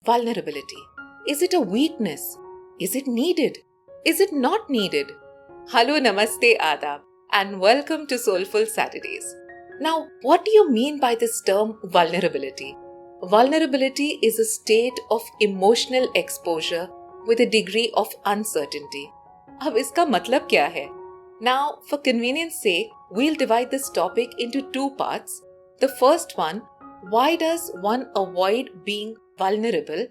Vulnerability. Is it a weakness? Is it needed? Is it not needed? Hello, namaste, adab, and welcome to Soulful Saturdays. Now, what do you mean by this term vulnerability? Vulnerability is a state of emotional exposure with a degree of uncertainty. अब इसका मतलब क्या है? Now, for convenience sake, we'll divide this topic into two parts. The first one, why does one avoid being vulnerable?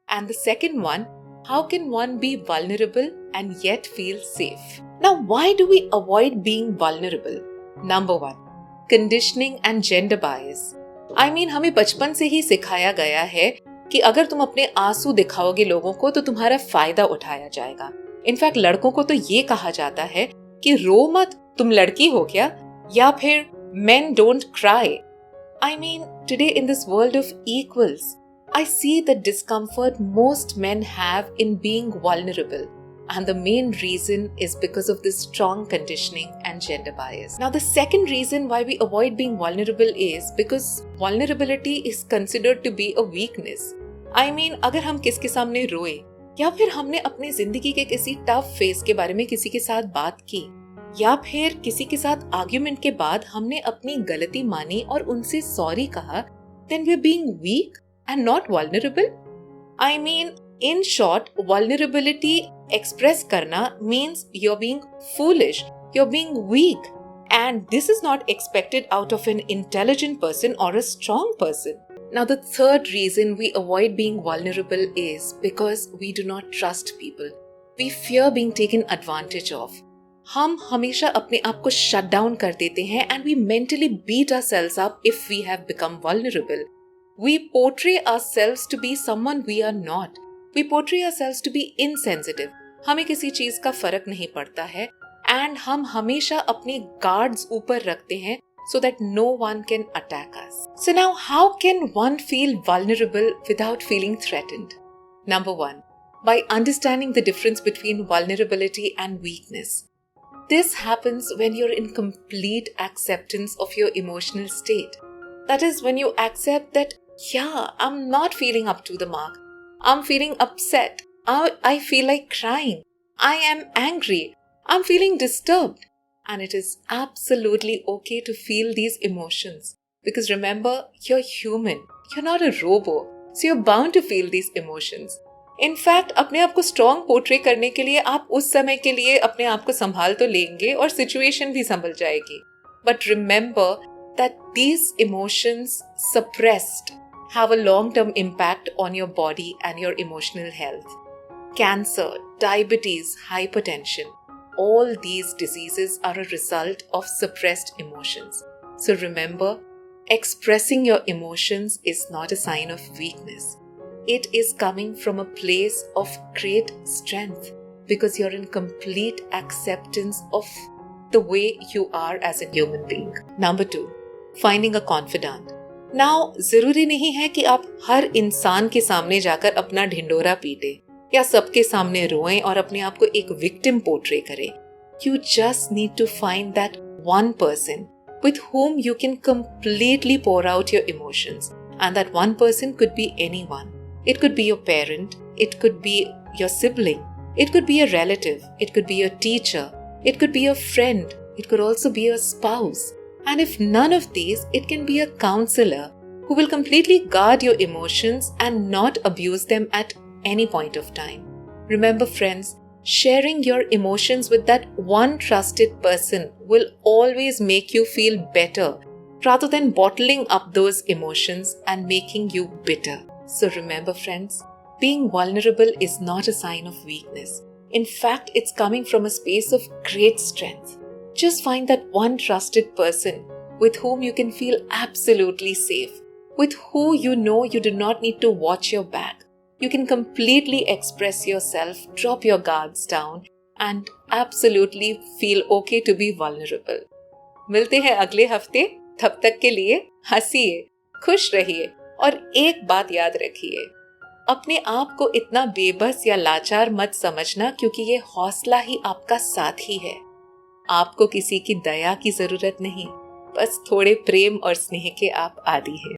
And the second one, how can one be vulnerable and yet feel safe? Now, why do we avoid being vulnerable? Number one, conditioning and gender bias. हमें बचपन से ही सिखाया गया है कि अगर तुम अपने आंसू दिखाओगे लोगों को तो तुम्हारा फायदा उठाया जाएगा. इनफैक्ट लड़कों को तो ये कहा जाता है कि रो मत, तुम लड़की हो क्या? या फिर men don't cry. Today in this world of equals, I see the discomfort most men have in being vulnerable. And the main reason is because of this strong conditioning and gender bias. Now, the second reason why we avoid being vulnerable is because vulnerability is considered to be a weakness. अगर हम किसके सामने रोए या फिर हमने अपनी जिंदगी के किसी टफ फेस के बारे में किसी के साथ बात की या फिर किसी के साथ आर्ग्यूमेंट के बाद हमने अपनी गलती मानी और उनसे सॉरी कहा, then we are being weak and not vulnerable. In short, vulnerability express karna means you're being foolish, you're being weak, and this is not expected out of an intelligent person or a strong person. Now, the third reason we avoid being vulnerable is because we do not trust people. We fear being taken advantage of. हम हमेशा अपने आप को shut down कर देते हैं and we mentally beat ourselves up if we have become vulnerable. We portray ourselves to be someone we are not. We portray ourselves to be insensitive. हमें किसी चीज का फर्क नहीं पड़ता है and हम हमेशा अपने guards ऊपर रखते हैं so that no one can attack us. So now, how can one feel vulnerable without feeling threatened? Number one, by understanding the difference between vulnerability and weakness. This happens when you're in complete acceptance of your emotional state. That is, when you accept that, I'm not feeling up to the mark. I'm feeling upset. I feel like crying. I am angry. I'm feeling disturbed. And it is absolutely okay to feel these emotions. Because remember, you're human. You're not a robo. So you're bound to feel these emotions. In fact, अपने आप को strong portray करने के लिए आप उस समय के लिए अपने आप को संभाल तो लेंगे और situation भी संभल जाएगी. But remember that these emotions suppressed have a long-term impact on your body and your emotional health. Cancer, diabetes, hypertension, all these diseases are a result of suppressed emotions. So remember, expressing your emotions is not a sign of weakness. It is coming from a place of great strength because you're in complete acceptance of the way you are as a human being. Number two, finding a confidant. Now, जरूरी नहीं है कि आप हर इंसान के सामने जाकर अपना ढिंडोरा पीटे या सबके सामने रोएं और अपने आप को एक विक्टिम पोर्ट्रे करें. You just need to find that one person with whom you can completely pour out your emotions. And that one person could be anyone. It could be your parent, it could be your sibling, it could be a relative, it could be a teacher, it could be a friend, it could also be a spouse. And if none of these, it can be a counselor who will completely guard your emotions and not abuse them at any point of time. Remember, friends, sharing your emotions with that one trusted person will always make you feel better rather than bottling up those emotions and making you bitter. So remember, friends, being vulnerable is not a sign of weakness. In fact, it's coming from a space of great strength. Just find that one trusted person with whom you can feel absolutely safe, with who you know you do not need to watch your back. You can completely express yourself, drop your guards down, and absolutely feel okay to be vulnerable. मिलते हैं अगले हफ्ते. तब तक के लिए हंसिए, खुश रहिए और एक बात याद रखिए, अपने आप को इतना बेबस या लाचार मत समझना क्योंकि ये हौसला ही आपका साथी है. आपको किसी की दया की जरूरत नहीं, बस थोड़े प्रेम और स्नेह के आप आदी हैं.